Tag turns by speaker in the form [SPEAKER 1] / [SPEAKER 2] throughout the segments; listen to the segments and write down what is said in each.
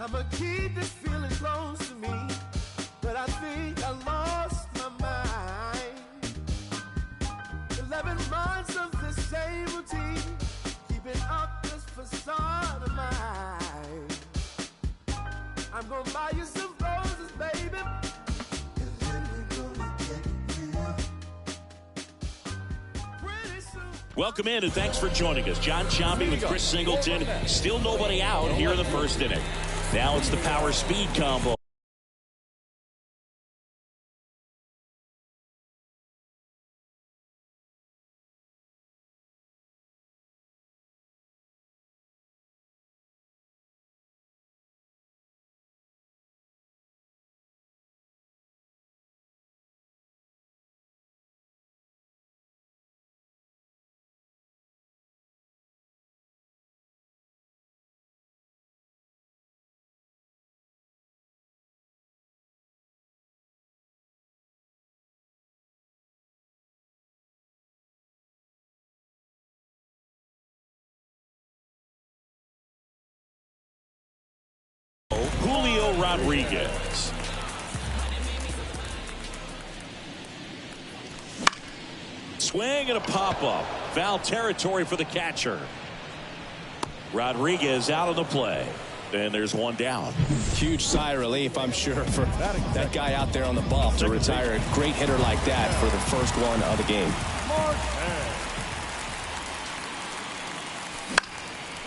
[SPEAKER 1] I'ma keep this feeling close to me, but I think I lost my mind. 11 months of the same routine, keeping up this facade of mine. I'm gonna buy you some roses, baby, and then we're gonna get real. Pretty soon.
[SPEAKER 2] Welcome in and thanks for joining us. John Sciambi with Chris Singleton. Still nobody out here in the first inning. Now it's the power speed combo. Julio Rodriguez. Swing and a pop-up. Foul territory for the catcher. Rodriguez out of the play. And there's one down.
[SPEAKER 3] Huge sigh of relief, I'm sure, for that guy out there on the bump to retire a great hitter like that for the first one of the game.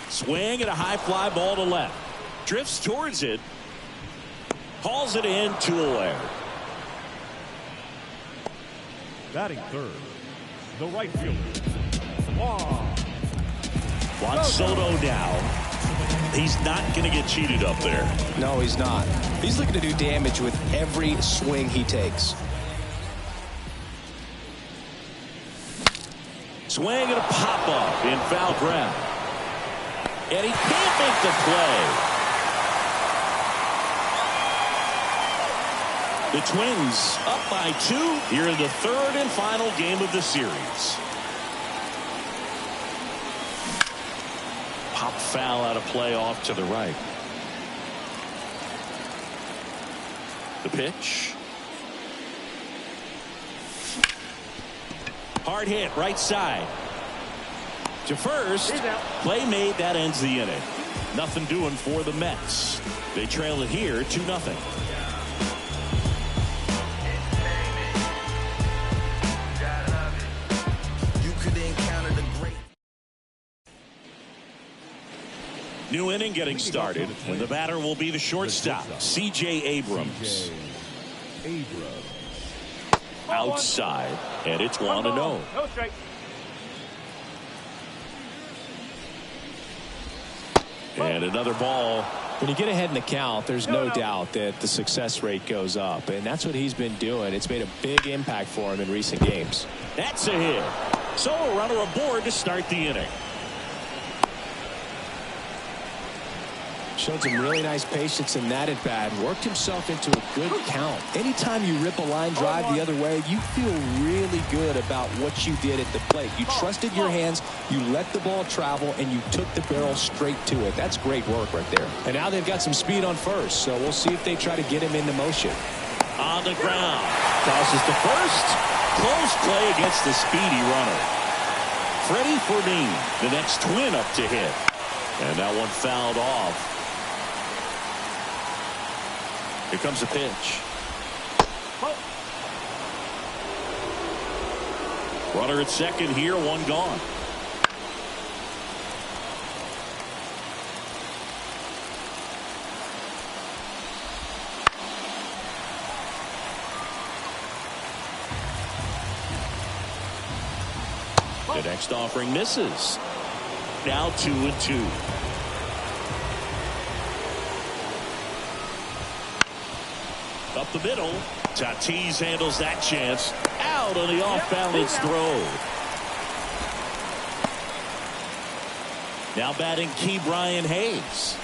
[SPEAKER 2] Swing and a high fly ball to left. Drifts towards it. Hauls it in, 2 away.
[SPEAKER 4] Batting third, the right fielder,
[SPEAKER 2] Juan Soto now. He's not going to get cheated up there.
[SPEAKER 3] No, he's not. He's looking to do damage with every swing he takes.
[SPEAKER 2] Swing and a pop-up in foul ground. And he can't make the play. The Twins up by 2 here in the third and final game of the series. Pop foul out of play off to the right. The pitch. Hard hit right side. To first. Play made. That ends the inning. Nothing doing for the Mets. They trail it here 2-0. New inning getting started, and the batter will be the shortstop, C.J. Abrams. Outside, and it's 1-0. And another ball.
[SPEAKER 3] When you get ahead in the count, there's no doubt that the success rate goes up, and that's what he's been doing. It's made a big impact for him in recent games.
[SPEAKER 2] That's a hit. So a runner aboard to start the inning.
[SPEAKER 3] Showed some really nice patience in that at bat. Worked himself into a good count. Anytime you rip a line drive the other way, you feel really good about what you did at the plate. You trusted your hands, you let the ball travel, and you took the barrel straight to it. That's great work right there. And now they've got some speed on first, so we'll see if they try to get him into motion.
[SPEAKER 2] On the ground. Tosses to first. Close play against the speedy runner. Freddie Fermin, the next Twin up to hit. And that one fouled off. Here comes a pitch. Runner at second here, one gone. The next offering misses. Now 2-2. Up the middle. Tatis handles that chance. Out on the off-balance throw. Now batting Key Brian Hayes.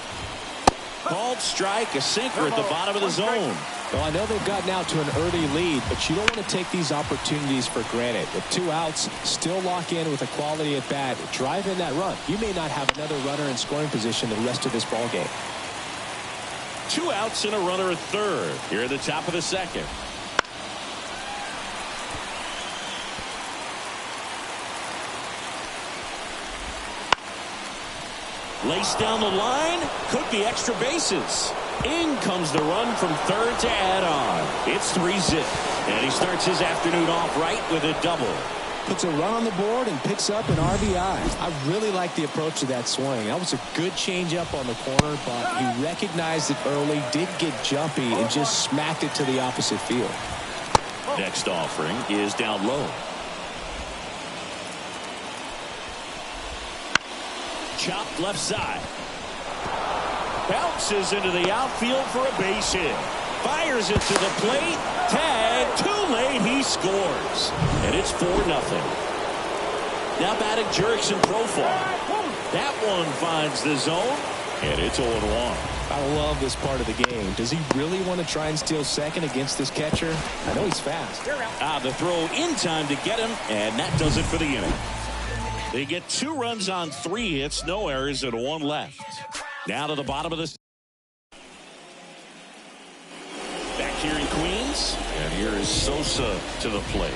[SPEAKER 2] Called strike, a sinker at the bottom of the zone.
[SPEAKER 3] Well, I know they've gotten out to an early lead, but you don't want to take these opportunities for granted. With 2 outs, still lock in with a quality at bat, drive in that run. You may not have another runner in scoring position the rest of this ball game.
[SPEAKER 2] 2 outs and a runner at third here at the top of the second. Laced down the line, could be extra bases. In comes the run from third to add on. It's 3-zip, and he starts his afternoon off right with a double.
[SPEAKER 3] Puts a run on the board and picks up an RBI. I really like the approach to that swing. That was a good changeup on the corner, but he recognized it early, did get jumpy, and just smacked it to the opposite field.
[SPEAKER 2] Next offering is down low. Chopped left side. Bounces into the outfield for a base hit. Fires it to the plate. Tag. Too late. He scores. And it's 4-0. Now batting Jurickson Profar. That one finds the zone. And it's 0-1.
[SPEAKER 3] I love this part of the game. Does he really want to try and steal second against this catcher? I know he's fast.
[SPEAKER 2] The throw in time to get him. And that does it for the inning. They get 2 runs on 3 hits, no errors, and 1 left. Now to the bottom of this. Back here in Queens, and here is Sosa to the plate.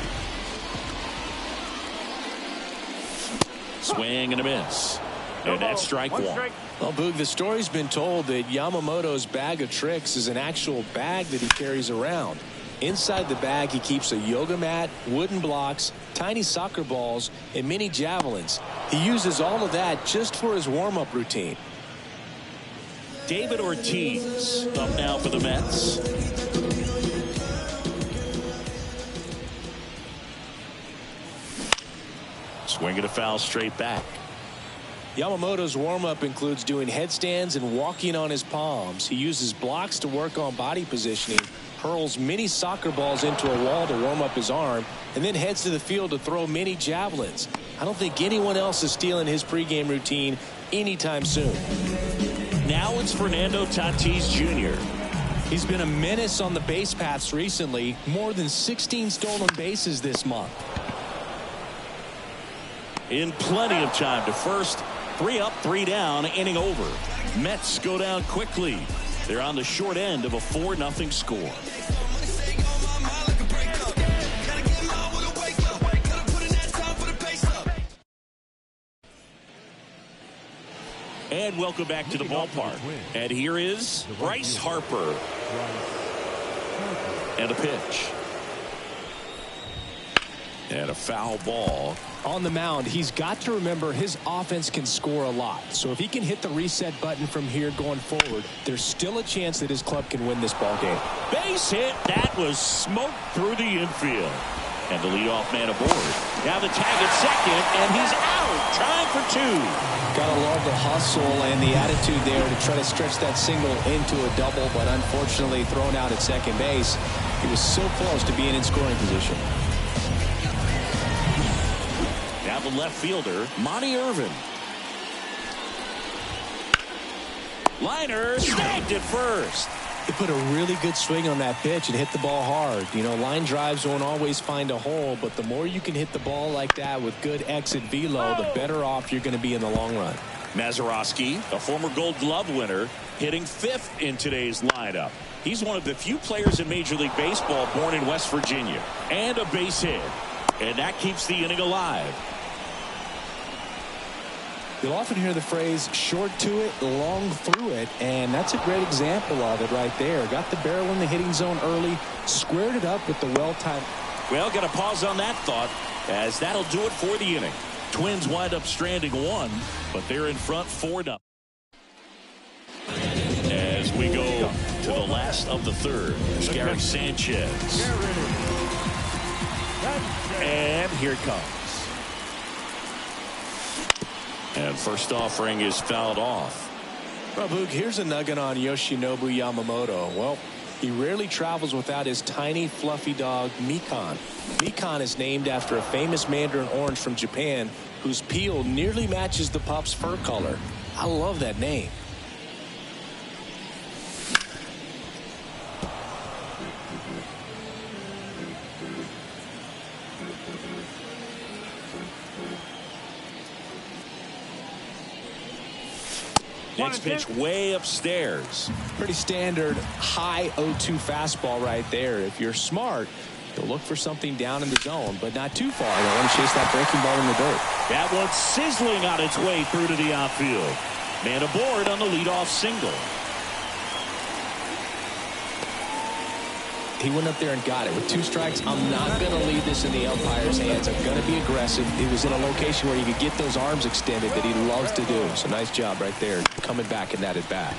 [SPEAKER 2] Swing and a miss. And that's strike 1.
[SPEAKER 3] Well, Boog, the story's been told that Yamamoto's bag of tricks is an actual bag that he carries around. Inside the bag, he keeps a yoga mat, wooden blocks, tiny soccer balls, and mini javelins. He uses all of that just for his warm-up routine.
[SPEAKER 2] David Ortiz up now for the Mets. Swinging a foul straight back.
[SPEAKER 3] Yamamoto's warm-up includes doing headstands and walking on his palms. He uses blocks to work on body positioning, hurls mini soccer balls into a wall to warm up his arm, and then heads to the field to throw mini javelins. I don't think anyone else is stealing his pregame routine anytime soon.
[SPEAKER 2] Now it's Fernando Tatis Jr.
[SPEAKER 3] He's been a menace on the base paths recently. More than 16 stolen bases this month.
[SPEAKER 2] In plenty of time to first. 3 up, 3 down, inning over. Mets go down quickly. They're on the short end of a 4-0 score. And welcome back to the ballpark. And here is Bryce Harper. And a pitch. And a foul ball.
[SPEAKER 3] On the mound, he's got to remember his offense can score a lot. So if he can hit the reset button from here going forward, there's still a chance that his club can win this ball game.
[SPEAKER 2] Base hit. That was smoked through the infield. And the leadoff man aboard. Now the tag at second, and he's out. Trying for 2.
[SPEAKER 3] Gotta love the hustle and the attitude there to try to stretch that single into a double, but unfortunately thrown out at second base. He was so close to being in scoring position.
[SPEAKER 2] Now the left fielder, Monty Irvin. Liner snagged at first.
[SPEAKER 3] He put a really good swing on that pitch and hit the ball hard. You know, line drives won't always find a hole, but the more you can hit the ball like that with good exit velo, the better off you're going to be in the long run.
[SPEAKER 2] Mazeroski, a former Gold Glove winner, hitting 5th in today's lineup. He's one of the few players in Major League Baseball born in West Virginia. And a base hit. And that keeps the inning alive.
[SPEAKER 3] You'll often hear the phrase short to it, long through it, and that's a great example of it right there. Got the barrel in the hitting zone early, squared it up with the well-timed.
[SPEAKER 2] Well, got to pause on that thought, as that'll do it for the inning. Twins wind up stranding 1, but they're in front 4-0. As we go to the last of the third, Gary Sanchez. And here it comes. And first offering is fouled off.
[SPEAKER 3] Well, Boog, here's a nugget on Yoshinobu Yamamoto. Well, he rarely travels without his tiny, fluffy dog, Mikan. Mikan is named after a famous mandarin orange from Japan whose peel nearly matches the pup's fur color. I love that name.
[SPEAKER 2] Next pitch way upstairs.
[SPEAKER 3] Pretty standard high 0-2 fastball right there. If you're smart, you'll look for something down in the zone, but not too far. They want to chase that breaking ball in the dirt.
[SPEAKER 2] That one's sizzling on its way through to the outfield. Man aboard on the leadoff single.
[SPEAKER 3] He went up there and got it. With 2 strikes, I'm not going to leave this in the umpire's hands. I'm going to be aggressive. It was in a location where he could get those arms extended that he loves to do. So nice job right there, coming back in that at bat.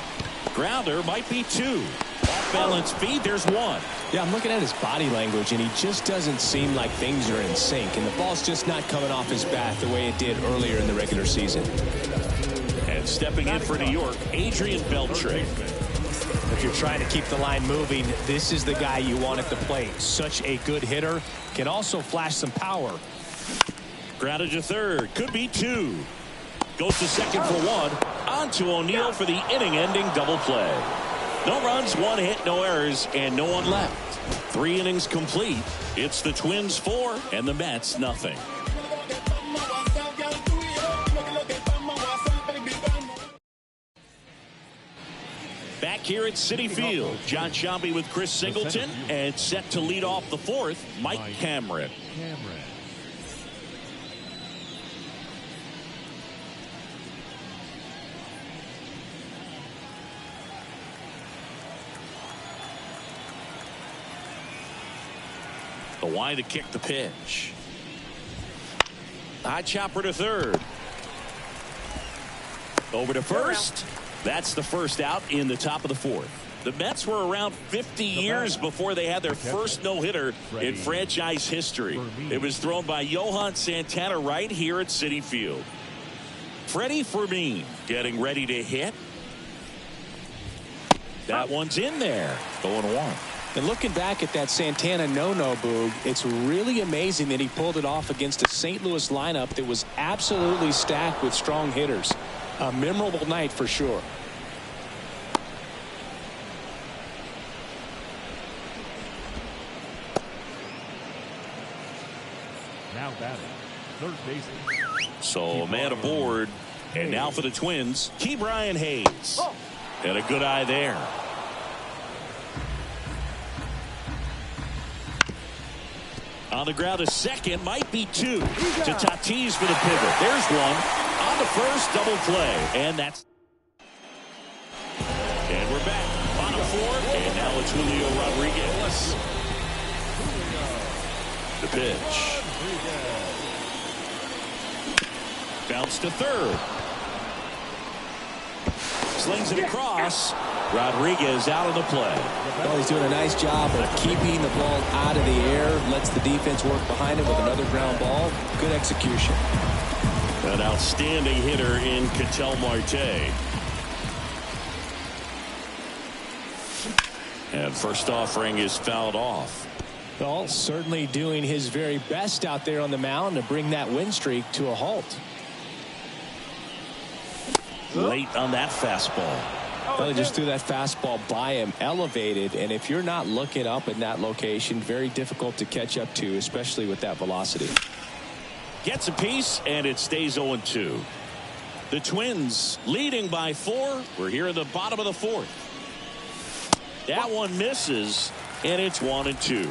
[SPEAKER 2] Grounder might be 2. Off balance speed, there's 1.
[SPEAKER 3] Yeah, I'm looking at his body language, and he just doesn't seem like things are in sync. And the ball's just not coming off his bat the way it did earlier in the regular season.
[SPEAKER 2] And stepping in for New York, Adrian Beltre.
[SPEAKER 3] If you're trying to keep the line moving, this is the guy you want at the plate. Such a good hitter. Can also flash some power.
[SPEAKER 2] Grounded to third. Could be 2. Goes to second for 1. On to O'Neill for the inning-ending double play. No runs, 1 hit, no errors, and no one left. 3 innings complete. It's the Twins 4 and the Mets nothing. Back here at Citi Field, John Sciambi with Chris Singleton, and set to lead off the 4th, Mike Cameron. The wide to kick the pitch. High chopper to third. Over to first. That's the first out in the top of the 4th. The Mets were around 50 years before they had their first no-hitter in franchise history. It was thrown by Johan Santana right here at Citi Field. Freddie Fermin getting ready to hit. That one's in there. 0-1.
[SPEAKER 3] And looking back at that Santana no-no, Boog, it's really amazing that he pulled it off against a St. Louis lineup that was absolutely stacked with strong hitters. A memorable night for sure.
[SPEAKER 4] Now batting, third baseman.
[SPEAKER 2] So a man aboard. And now for the Twins, Ke'Bryan Hayes. And a good eye there. On the ground to second, might be 2. To Tatis for the pivot. There's 1. On the first, double play. And that's... And we're back. Bottom 4. And now it's Julio Rodriguez. The pitch. Bounce to third. Slings it across. Rodriguez out of the play.
[SPEAKER 3] Well, he's doing a nice job of keeping the ball out of the air. Lets the defense work behind him with another ground ball. Good execution.
[SPEAKER 2] An outstanding hitter in Ketel Marte. And first offering is fouled off.
[SPEAKER 3] Well, certainly doing his very best out there on the mound to bring that win streak to a halt.
[SPEAKER 2] Late on that fastball.
[SPEAKER 3] Well, he just threw that fastball by him, elevated, and if you're not looking up in that location, very difficult to catch up to, especially with that velocity.
[SPEAKER 2] Gets a piece, and it stays 0-2. The Twins leading by 4. We're here in the bottom of the 4th. That one misses, and it's 1-2.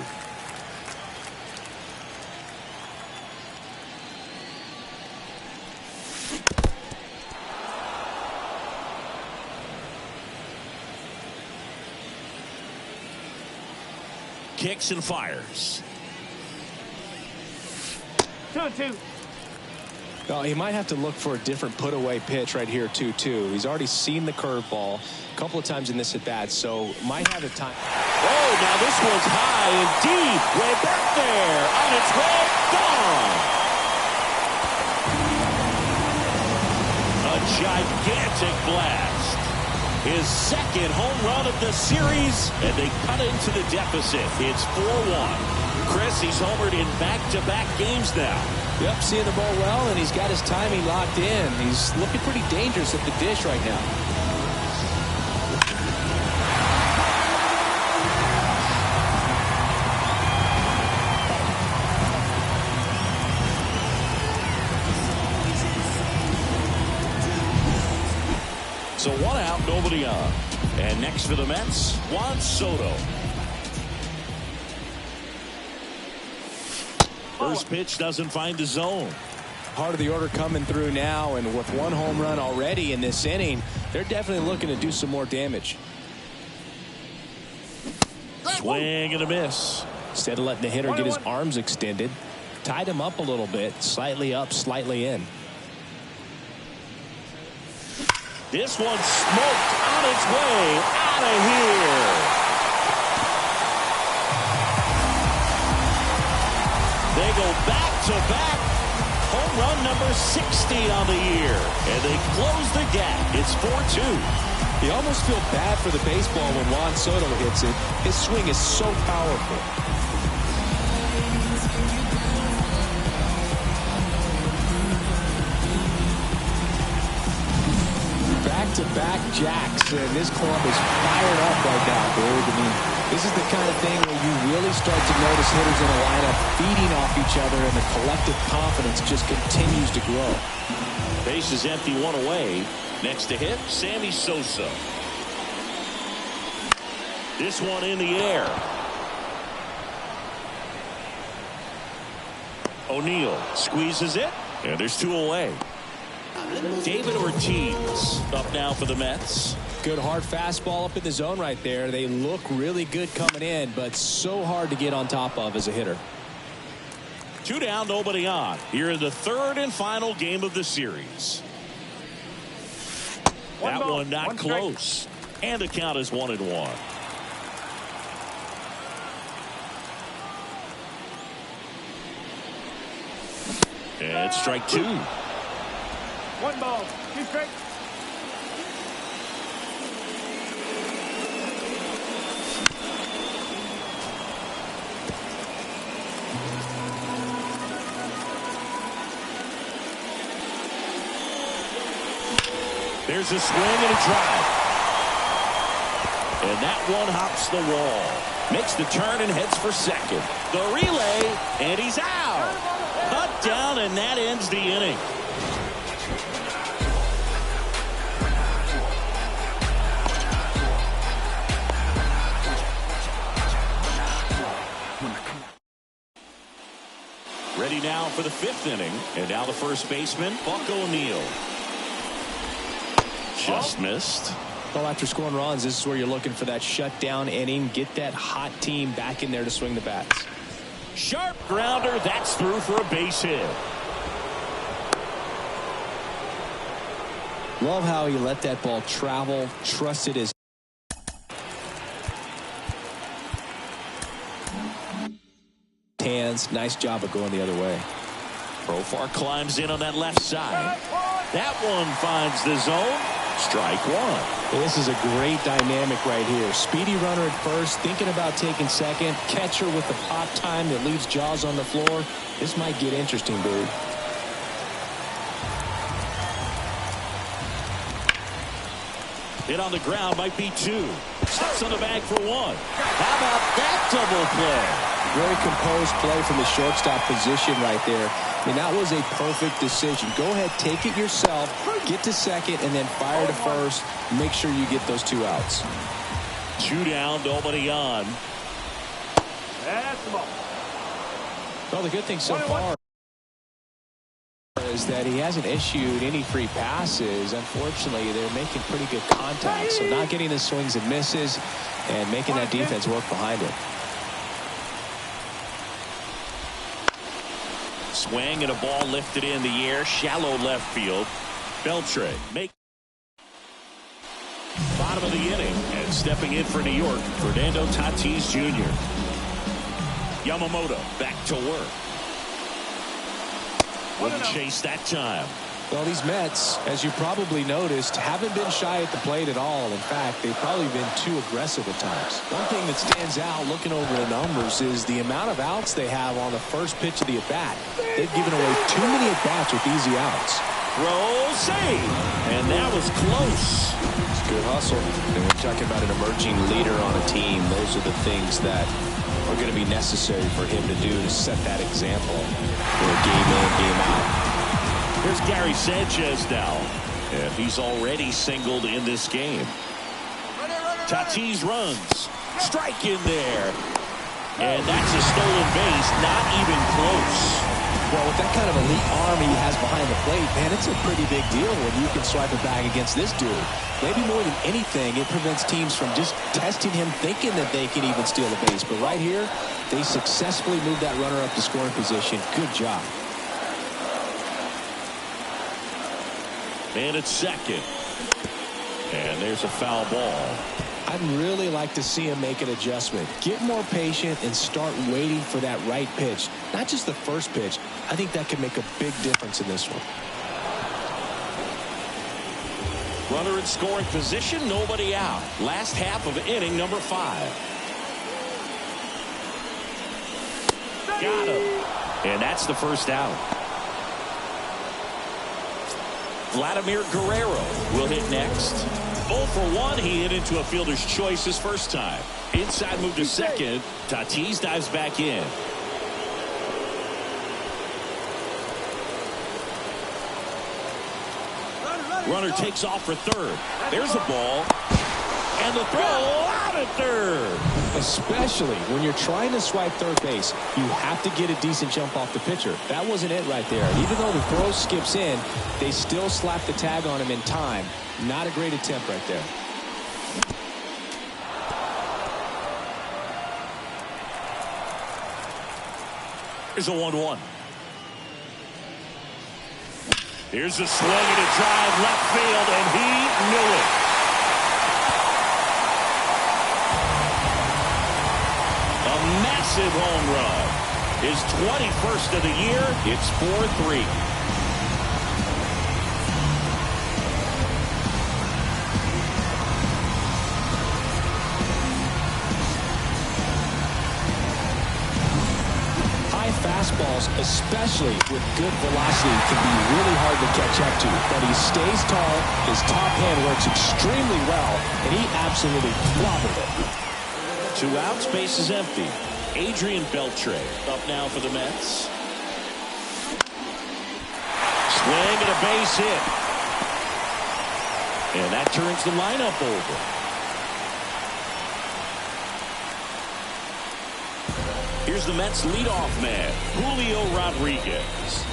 [SPEAKER 2] Kicks and fires.
[SPEAKER 1] 2-2.
[SPEAKER 3] Oh, he might have to look for a different put-away pitch right here, 2-2. He's already seen the curveball a couple of times in this at-bat, so might have a time.
[SPEAKER 2] Oh, now this one's high and deep. Way back there. On its way. Gone. A gigantic blast. His second home run of the series, and they cut into the deficit. It's 4-1. Chris, he's homered in back-to-back games now.
[SPEAKER 3] Yep, seeing the ball well, and he's got his timing locked in. He's looking pretty dangerous at the dish right now.
[SPEAKER 2] So 1 out, nobody on. And next for the Mets, Juan Soto. First pitch doesn't find the zone.
[SPEAKER 3] Part of the order coming through now, and with 1 home run already in this inning, they're definitely looking to do some more damage.
[SPEAKER 2] Swing and a miss.
[SPEAKER 3] Instead of letting the hitter get his arms extended, tied him up a little bit, slightly up, slightly in.
[SPEAKER 2] This one smoked on its way out of here. They go back-to-back. Home run number 60 on the year. And they close the gap. It's 4-2.
[SPEAKER 3] You almost feel bad for the baseball when Juan Soto hits it. His swing is so powerful. Back-to-back jacks, and this club is fired up right now, dude. I mean, this is the kind of thing where you really start to notice hitters in a lineup feeding off each other, and the collective confidence just continues to grow.
[SPEAKER 2] Base is empty, 1 away. Next to hit, Sammy Sosa. This one in the air. O'Neill squeezes it, and there's 2 away. David Ortiz up now for the Mets.
[SPEAKER 3] Good hard fastball up in the zone right there. They look really good coming in, but so hard to get on top of as a hitter.
[SPEAKER 2] 2 down, nobody on. Here in the 3rd and final game of the series. That one not close. And the count is 1-1. And strike 2.
[SPEAKER 1] 1 ball, 2 strikes.
[SPEAKER 2] There's a swing and a drive. And that one hops the wall. Makes the turn and heads for second. The relay, and he's out. Cut down, and that ends the inning. Ready now for the 5th inning. And now the first baseman, Buck O'Neill. Just missed.
[SPEAKER 3] Well, after scoring runs, this is where you're looking for that shutdown inning. Get that hot team back in there to swing the bats.
[SPEAKER 2] Sharp grounder. That's through for a base hit.
[SPEAKER 3] Love how he let that ball travel, trusted his hands. Nice job of going the other way.
[SPEAKER 2] Profar climbs in on that left side. That one finds the zone. Strike 1.
[SPEAKER 3] This is a great dynamic right here. Speedy runner at first, thinking about taking second. Catcher with the pop time that leaves Jaws on the floor. This might get interesting, dude.
[SPEAKER 2] Hit on the ground, might be 2. Steps on the bag for 1. How about that double play?
[SPEAKER 3] Very composed play from the shortstop position right there. I mean, that was a perfect decision. Go ahead, take it yourself, get to second, and then fire to first. Make sure you get those 2 outs.
[SPEAKER 2] 2 down, nobody on.
[SPEAKER 1] That's the ball.
[SPEAKER 3] Well, the good thing so far is that he hasn't issued any free passes. Unfortunately, they're making pretty good contact, so not getting the swings and misses and making that defense work behind it.
[SPEAKER 2] Swing and a ball lifted in the air, shallow left field. Beltre make bottom of the inning, and stepping in for New York, Fernando Tatis Jr. Yamamoto back to work. Wouldn't chase that time.
[SPEAKER 3] Well, these Mets, as you probably noticed, haven't been shy at the plate at all. In fact, they've probably been too aggressive at times. One thing that stands out looking over the numbers is the amount of outs they have on the first pitch of the at-bat. They've given away too many at-bats with easy outs.
[SPEAKER 2] Roll save, and that was close.
[SPEAKER 3] It's good hustle. And when you're talking about an emerging leader on a team, those are the things that are going to be necessary for him to do to set that example for game in, game out.
[SPEAKER 2] Here's Gary Sanchez now. And he's already singled in this game. Tatis runs. Strike in there. And that's a stolen base. Not even close.
[SPEAKER 3] Well, with that kind of elite arm he has behind the plate, man, it's a pretty big deal when you can swipe it back against this dude. Maybe more than anything, it prevents teams from just testing him, thinking that they can even steal the base. But right here, they successfully moved that runner up to scoring position. Good job.
[SPEAKER 2] And it's second. And there's a foul ball.
[SPEAKER 3] I'd really like to see him make an adjustment. Get more patient and start waiting for that right pitch. Not just the first pitch. I think that could make a big difference in this one.
[SPEAKER 2] Runner in scoring position, nobody out. Last half of inning number 5. Got him. And that's the first out. Vladimir Guerrero will hit next. 0 for 1. He hit into a fielder's choice his first time. Inside move to second. Tatis dives back in. Runner takes off for third. There's a ball. And the throw out at third.
[SPEAKER 3] Especially when you're trying to swipe third base, you have to get a decent jump off the pitcher. That wasn't it right there. Even though the throw skips in, they still slap the tag on him in time. Not a great attempt right there.
[SPEAKER 2] Here's a 1-1. Here's a swing and a drive left field, and he knew it. A massive home run. His 21st of the year. It's 4-3.
[SPEAKER 3] Fastballs, especially with good velocity, can be really hard to catch up to. But he stays tall, his top hand works extremely well, and he absolutely clobbered it.
[SPEAKER 2] 2 outs, base is empty. Adrian Beltre up now for the Mets. Swing and a base hit. And that turns the lineup over. Here's the Mets leadoff man, Julio Rodriguez.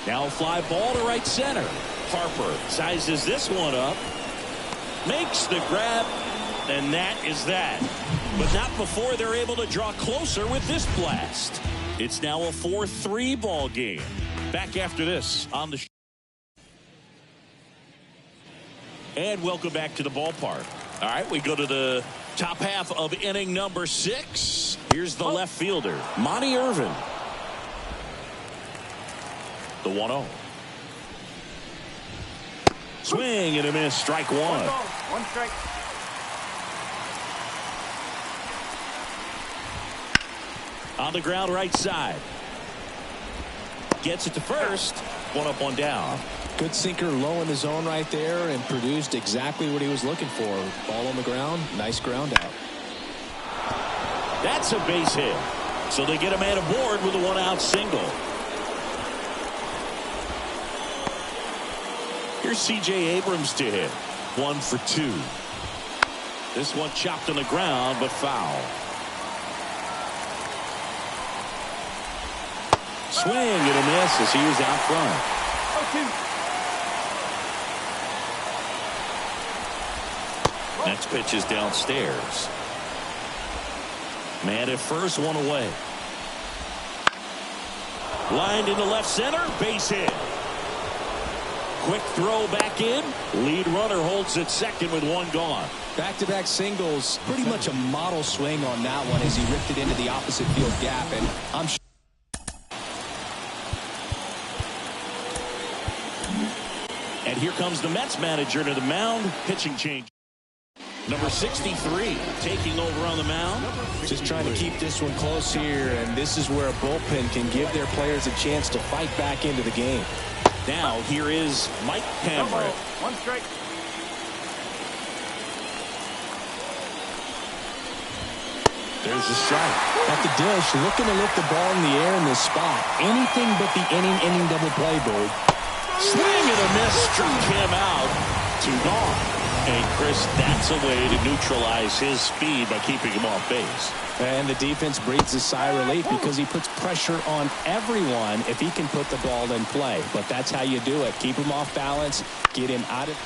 [SPEAKER 2] Now a fly ball to right center. Harper sizes this one up. Makes the grab. And that is that. But not before they're able to draw closer with this blast. It's now a 4-3 ball game. Back after this on the show. And welcome back to the ballpark. All right, we go to the top half of inning number 6. Here's the left fielder, Monty Irvin. The 1-0. Swing and a miss, strike 1.
[SPEAKER 5] 1 strike.
[SPEAKER 2] On the ground right side. Gets it to first. 1 up, 1 down.
[SPEAKER 3] Good sinker low in the zone right there and produced exactly what he was looking for. Ball on the ground. Nice ground out.
[SPEAKER 2] That's a base hit. So they get a man aboard with a 1-out single. Here's C.J. Abrams to hit. 1 for 2. This one chopped on the ground, but foul. Swing and a miss as he was out front. Next pitch is downstairs. Man at first, 1 away. Lined into left center, base hit. Quick throw back in. Lead runner holds at second with 1 gone.
[SPEAKER 3] Back-to-back singles, pretty much a model swing on that one as he ripped it into the opposite field gap, and I'm sure.
[SPEAKER 2] And here comes the Mets manager to the mound. Pitching change. Number 63 taking over on the mound.
[SPEAKER 3] Just trying to keep this one close here, and this is where a bullpen can give their players a chance to fight back into the game.
[SPEAKER 2] Now here is Mike Cameron.
[SPEAKER 5] 1 strike.
[SPEAKER 2] There's the strike.
[SPEAKER 3] At the dish, looking to lift the ball in the air in this spot. Anything but the inning double play, Bird.
[SPEAKER 2] Swing and a miss, struck him out to gone. And Chris, that's a way to neutralize his speed by keeping him off base.
[SPEAKER 3] And the defense breathes a sigh of relief because he puts pressure on everyone if he can put the ball in play. But that's how you do it. Keep him off balance, get him out of...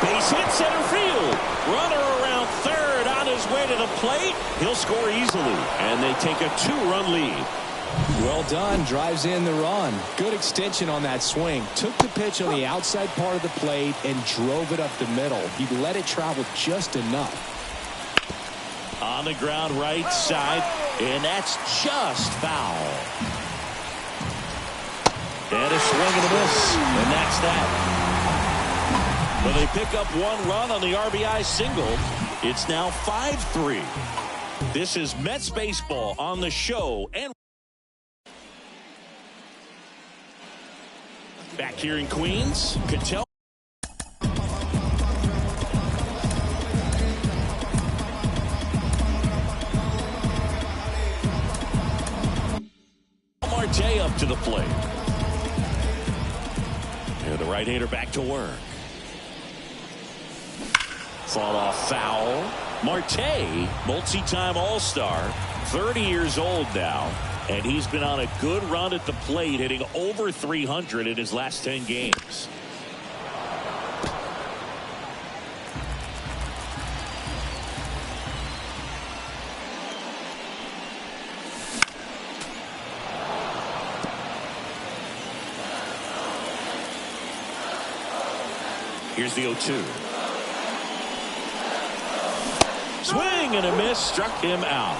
[SPEAKER 2] Base hit center field. Runner around third on his way to the plate. He'll score easily. And they take a 2-run lead.
[SPEAKER 3] Well done. Drives in the run. Good extension on that swing. Took the pitch on the outside part of the plate and drove it up the middle. He let it travel just enough.
[SPEAKER 2] On the ground right side. And that's just foul. And a swing and a miss. And that's that. But they pick up 1 run on the RBI single. It's now 5-3. This is Mets baseball on the show. And back here in Queens, Cattell. Marte up to the plate. And the right-hander back to work. Fought off foul. Marte, multi-time All-Star, 30 years old now, and he's been on a good run at the plate, hitting over 300 in his last 10 games. Here's the 0-2. Swing and a miss, struck him out.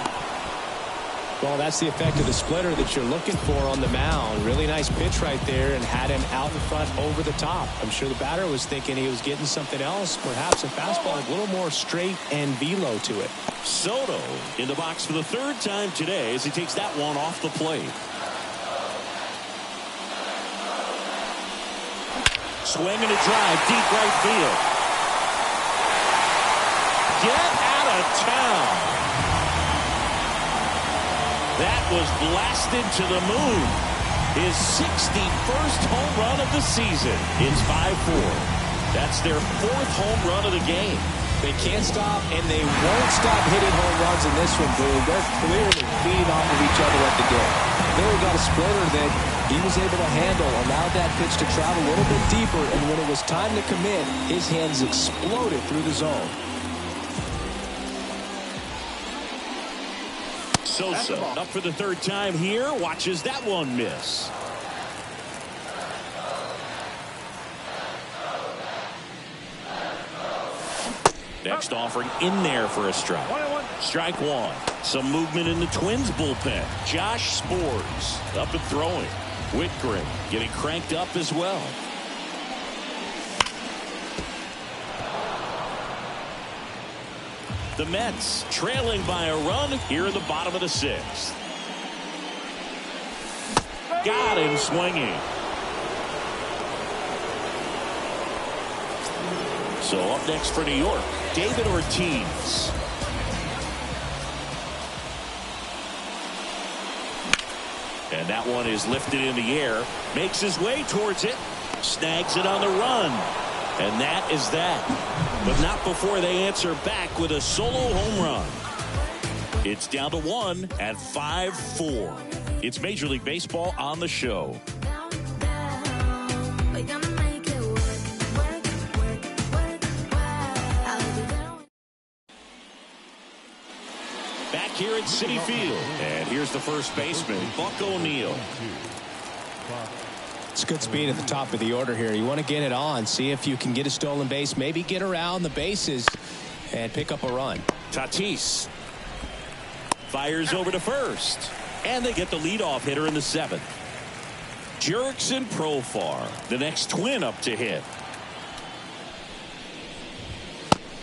[SPEAKER 3] Well, that's the effect of the splitter that you're looking for on the mound. Really nice pitch right there and had him out in front over the top. I'm sure the batter was thinking he was getting something else, perhaps a fastball, a little more straight and velo to it.
[SPEAKER 2] Soto in the box for the 3rd time today as he takes that one off the plate. Swing and a drive, deep right field. Get out of town. That was blasted to the moon. His 61st home run of the season. It's 5-4. That's their 4th home run of the game.
[SPEAKER 3] They can't stop, and they won't stop hitting home runs in this one, Boone. They're clearly feeding off of each other at the game. Miller got a splitter that he was able to handle, allowed that pitch to travel a little bit deeper, and when it was time to commit, his hands exploded through the zone.
[SPEAKER 2] Sosa up for the 3rd time here, watches that one miss. Next offering in there for a strike. Strike 1. Some movement in the Twins bullpen. Josh Spores up and throwing. Whitgren getting cranked up as well. The Mets trailing by a run here in the bottom of the 6th. Got him swinging. So up next for New York, David Ortiz. And that one is lifted in the air. Makes his way towards it. Snags it on the run. And that is that. But not before they answer back with a solo home run. It's down to 1 at 5-4. It's Major League Baseball on the show. Back here at Citi Field. And here's the first baseman, Buck O'Neil.
[SPEAKER 3] It's good speed at the top of the order here. You want to get it on, see if you can get a stolen base, maybe get around the bases and pick up a run.
[SPEAKER 2] Tatis fires over to first, and they get the leadoff hitter in the 7th. Jurickson Profar, the next Twin up to hit.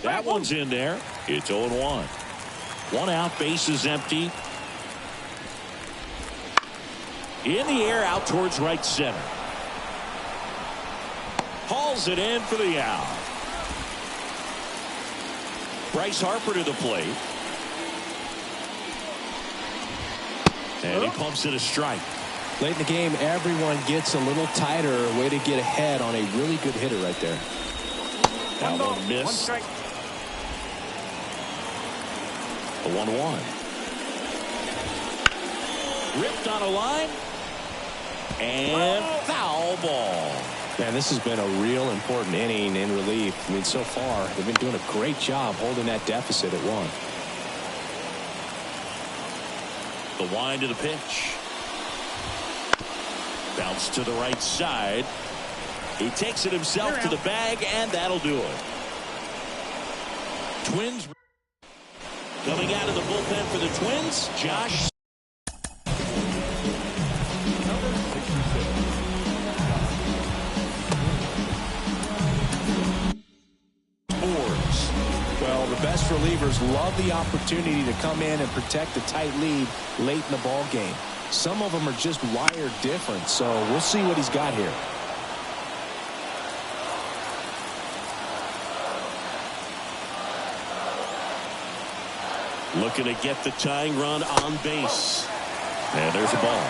[SPEAKER 2] That one's in there. It's 0-1. 1 out, base is empty. In the air, out towards right center. Hauls it in for the out. Bryce Harper to the plate. And he pumps it a strike.
[SPEAKER 3] Late in the game, everyone gets a little tighter. A way to get ahead on a really good hitter right there.
[SPEAKER 2] That one missed. The 1-1. Ripped on a line. And foul ball.
[SPEAKER 3] Man, this has been a real important inning in relief. I mean, so far, they've been doing a great job holding that deficit at 1.
[SPEAKER 2] The wind to the pitch. Bounce to the right side. He takes it himself to the bag, and that'll do it. Twins coming out of the bullpen for the Twins, Josh.
[SPEAKER 3] Well, the best relievers love the opportunity to come in and protect a tight lead late in the ball game. Some of them are just wired different, so we'll see what he's got here.
[SPEAKER 2] Looking to get the tying run on base. And there's a ball.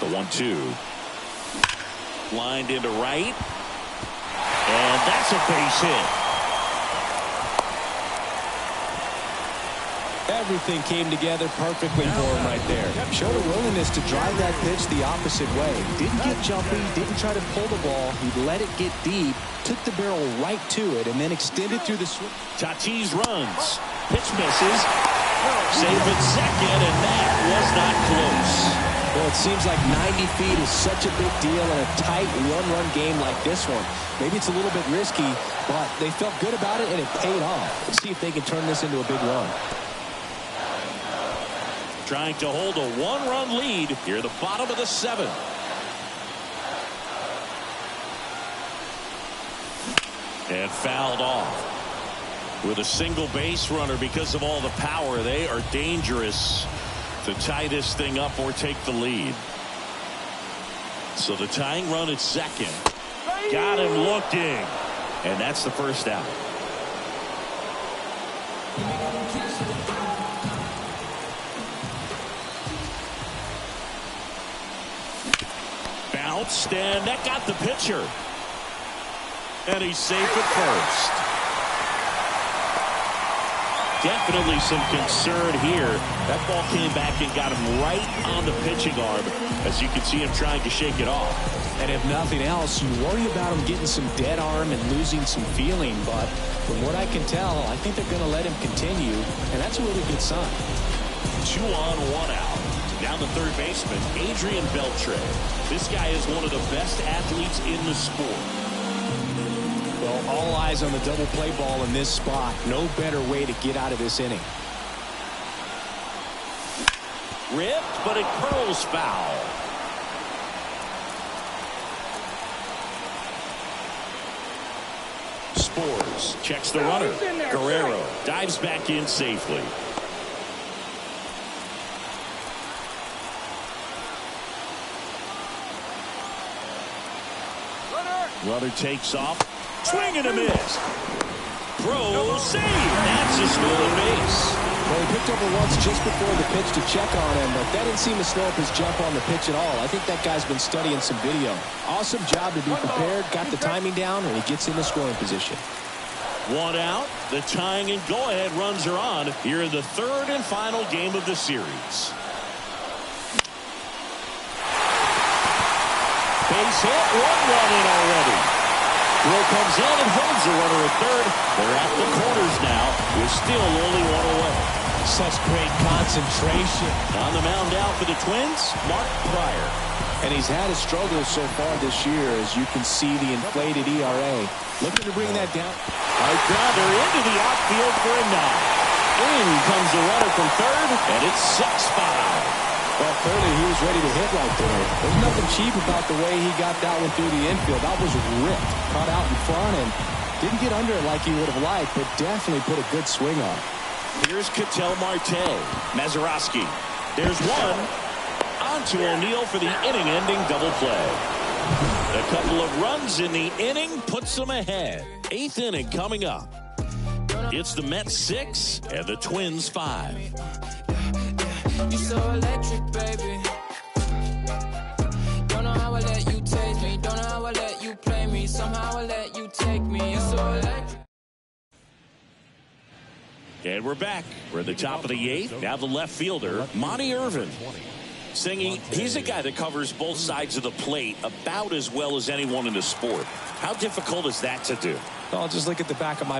[SPEAKER 2] The 1-2. Lined into right. And that's a base hit.
[SPEAKER 3] Everything came together perfectly for him right there. Showed a willingness to drive that pitch the opposite way. Didn't get jumpy, didn't try to pull the ball. He let it get deep, took the barrel right to it, and then extended through the swing.
[SPEAKER 2] Tatis runs. Pitch misses. Save at second, and that was not close.
[SPEAKER 3] Well, it seems like 90 feet is such a big deal in a tight one-run game like this one. Maybe it's a little bit risky, but they felt good about it, and it paid off. Let's see if they can turn this into a big run.
[SPEAKER 2] Trying to hold a one-run lead here at the bottom of the 7th. And fouled off. With a single base runner, because of all the power, they are dangerous to tie this thing up or take the lead. So the tying run at second. Got him looking. And that's the first out. Bounced, and that got the pitcher. And he's safe at first. Definitely some concern here. That ball came back and got him right on the pitching arm, as you can see him trying to shake it off.
[SPEAKER 3] And if nothing else, you worry about him getting some dead arm and losing some feeling. But from what I can tell, I think they're going to let him continue, and that's a really good sign.
[SPEAKER 2] 2 on, 1 out. Down the third baseman, Adrian Beltre. This guy is one of the best athletes in the sport.
[SPEAKER 3] Well, all eyes on the double play ball in this spot. No better way to get out of this inning.
[SPEAKER 2] Ripped, but it curls foul. Spores checks the runner. Guerrero dives back in safely. Runner takes off. Swing and a miss. Throw, save. That's a stolen base.
[SPEAKER 3] Well, he picked over once just before the pitch to check on him, but that didn't seem to slow up his jump on the pitch at all. I think that guy's been studying some video. Awesome job to be prepared, got the timing down, and he gets in the scoring position.
[SPEAKER 2] 1 out. The tying and go-ahead runs are on here in the third and final game of the series. Base hit, 1 run in already. Throw comes in and holds the runner at third. They're at the corners now. We're still only 1 away.
[SPEAKER 3] Such great concentration.
[SPEAKER 2] On the mound now for the Twins, Mark Pryor.
[SPEAKER 3] And he's had his struggles so far this year, as you can see the inflated ERA. Looking to bring that down.
[SPEAKER 2] High grounder into the outfield for a knock. In comes the runner from third, and it's 6-5.
[SPEAKER 3] Well, clearly he was ready to hit right there. There's nothing cheap about the way he got that one through the infield. That was ripped, caught out in front, and didn't get under it like he would have liked, but definitely put a good swing on.
[SPEAKER 2] Here's Ketel Marte. Mazeroski. There's one. On to O'Neill for the inning-ending double play. A couple of runs in the inning puts them ahead. 8th inning coming up. It's the Mets 6 and the Twins 5.
[SPEAKER 5] You're so electric, baby. Don't know how I let you taste me. Don't know how I let you play me. Somehow I let you take me. You're so electric.
[SPEAKER 2] And we're back. We're at the top of the 8th. Now the left fielder, Monty Irvin. Singing, he's a guy that covers both sides of the plate about as well as anyone in the sport. How difficult is that to do?
[SPEAKER 3] I'll just look at the back of my.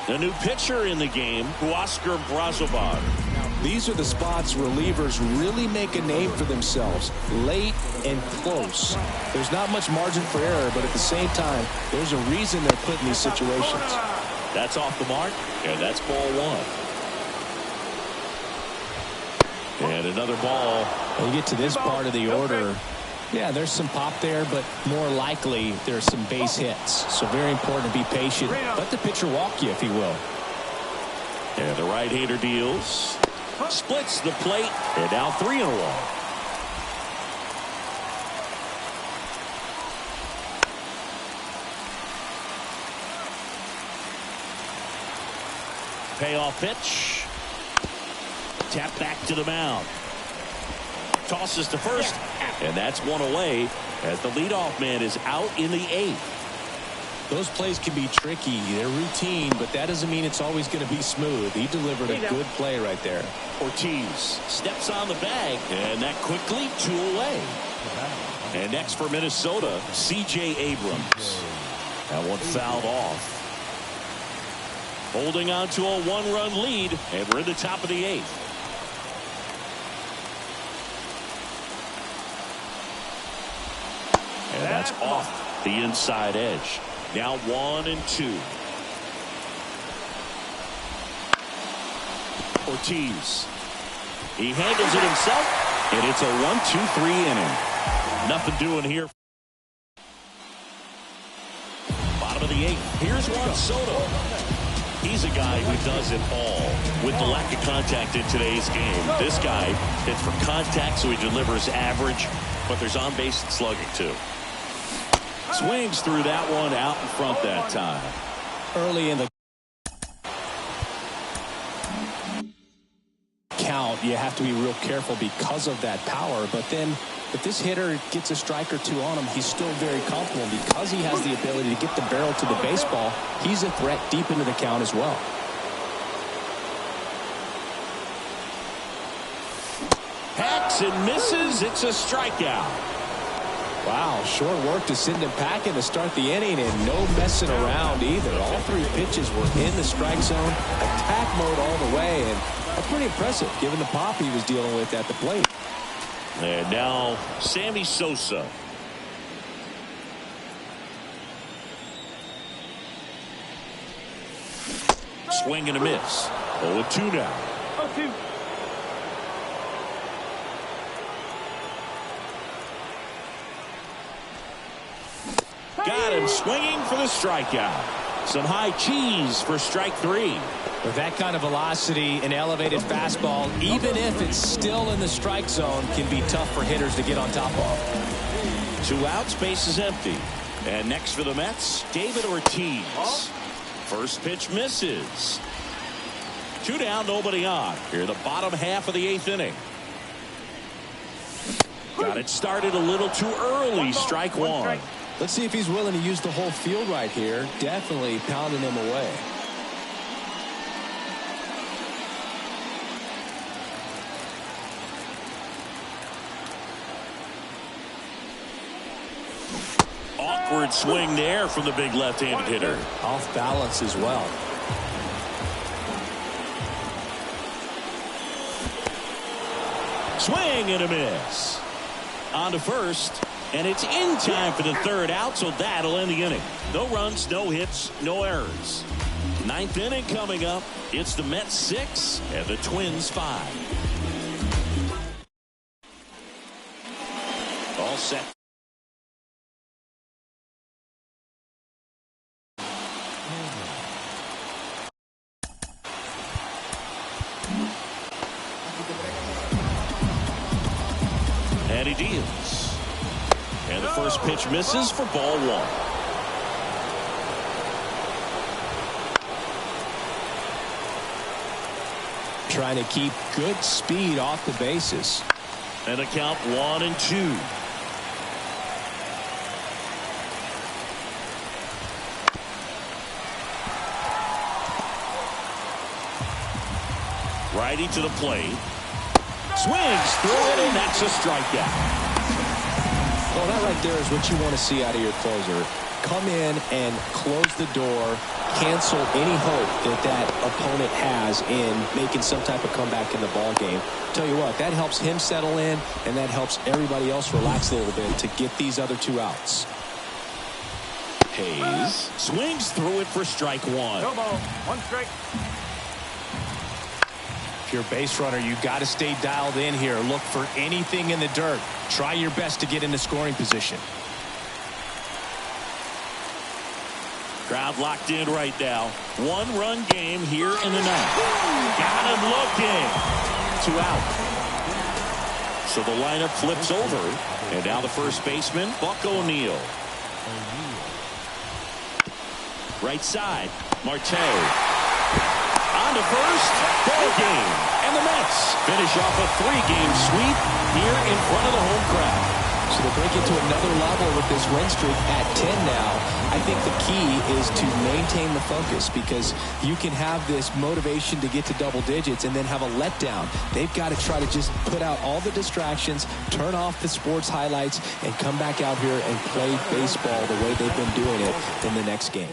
[SPEAKER 2] The new pitcher in the game, Huascar Brazoban.
[SPEAKER 3] These are the spots relievers really make a name for themselves. Late and close. There's not much margin for error, but at the same time, there's a reason they're put in these situations.
[SPEAKER 2] That's off the mark, and that's ball 1. And another ball.
[SPEAKER 3] When you get to this part of the order, yeah, there's some pop there, but more likely there's some base hits. So very important to be patient. Let the pitcher walk you, if he will.
[SPEAKER 2] And the right-hander deals. Splits the plate, and now 3 in a row. Payoff pitch. Tap back to the mound. Tosses to first, and that's one away as the leadoff man is out in the 8th.
[SPEAKER 3] Those plays can be tricky. They're routine, but that doesn't mean it's always going to be smooth. He delivered a good play right there.
[SPEAKER 2] Ortiz steps on the bag, and that quickly 2 away. And next for Minnesota, C.J. Abrams. That one fouled off. Holding on to a 1-run lead, and we're in the top of the 8th. And that's off the inside edge. Now 1-2. Ortiz. He handles it himself, and it's a 1-2-3 inning. Nothing doing here. Bottom of the 8th. Here's Juan Soto. He's a guy who does it all with the lack of contact in today's game. This guy hits for contact, so he delivers average, but there's on-base and slugging, too. Swings through that one out in front that time.
[SPEAKER 3] Early in the count, you have to be real careful because of that power. But then if this hitter gets a strike or two on him, he's still very comfortable. Because he has the ability to get the barrel to the baseball, he's a threat deep into the count as well.
[SPEAKER 2] Hacks and misses. It's a strikeout.
[SPEAKER 3] Wow, short work to send him packing to start the inning, and no messing around either. All 3 pitches were in the strike zone, attack mode all the way, and pretty impressive given the pop he was dealing with at the plate.
[SPEAKER 2] And now Sammy Sosa. Swing and a miss. 0-2 now.
[SPEAKER 1] 0-2.
[SPEAKER 2] Got him swinging for the strikeout. Some high cheese for strike 3.
[SPEAKER 3] With that kind of velocity, an elevated fastball, even if it's still in the strike zone, can be tough for hitters to get on top of.
[SPEAKER 2] 2 outs, base is empty. And next for the Mets, David Ortiz. First pitch misses. 2 down, nobody on. Here in the bottom half of the 8th inning. Got it started a little too early. Strike 1.
[SPEAKER 3] Let's see if he's willing to use the whole field right here. Definitely pounding him away.
[SPEAKER 2] Awkward swing there from the big left-handed hitter.
[SPEAKER 3] Off balance as well.
[SPEAKER 2] Swing and a miss. On to first. And it's in time for the 3rd out, so that'll end the inning. No runs, no hits, no errors. 9th inning coming up. It's the Mets 6 and the Twins 5. All set. And he deals. And the first pitch misses for ball one.
[SPEAKER 3] Trying to keep good speed off the bases.
[SPEAKER 2] And a count 1-2. Righty to the plate. Swings through it, and that's a strikeout.
[SPEAKER 3] Well, that right there is what you want to see out of your closer. Come in and close the door, cancel any hope that that opponent has in making some type of comeback in the ball game. Tell you what, that helps him settle in, and that helps everybody else relax a little bit to get these other two outs.
[SPEAKER 2] Hayes swings through it for strike one.
[SPEAKER 4] No ball. One strike.
[SPEAKER 3] If you're a base runner, you've got to stay dialed in here. Look for anything in the dirt. Try your best to get into scoring position.
[SPEAKER 2] Crowd locked in right now. One-run game here in the ninth. Got him looking. 2 out. So the lineup flips over. And now the first baseman, Buck O'Neil. Right side, Marte. On to first. Ball game. And the Mets finish off a 3-game sweep here in front of the home crowd.
[SPEAKER 3] So they break into another level with this win streak at 10 now. I think the key is to maintain the focus, because you can have this motivation to get to double digits and then have a letdown. They've got to try to just put out all the distractions, turn off the sports highlights, and come back out here and play baseball the way they've been doing it in the next game.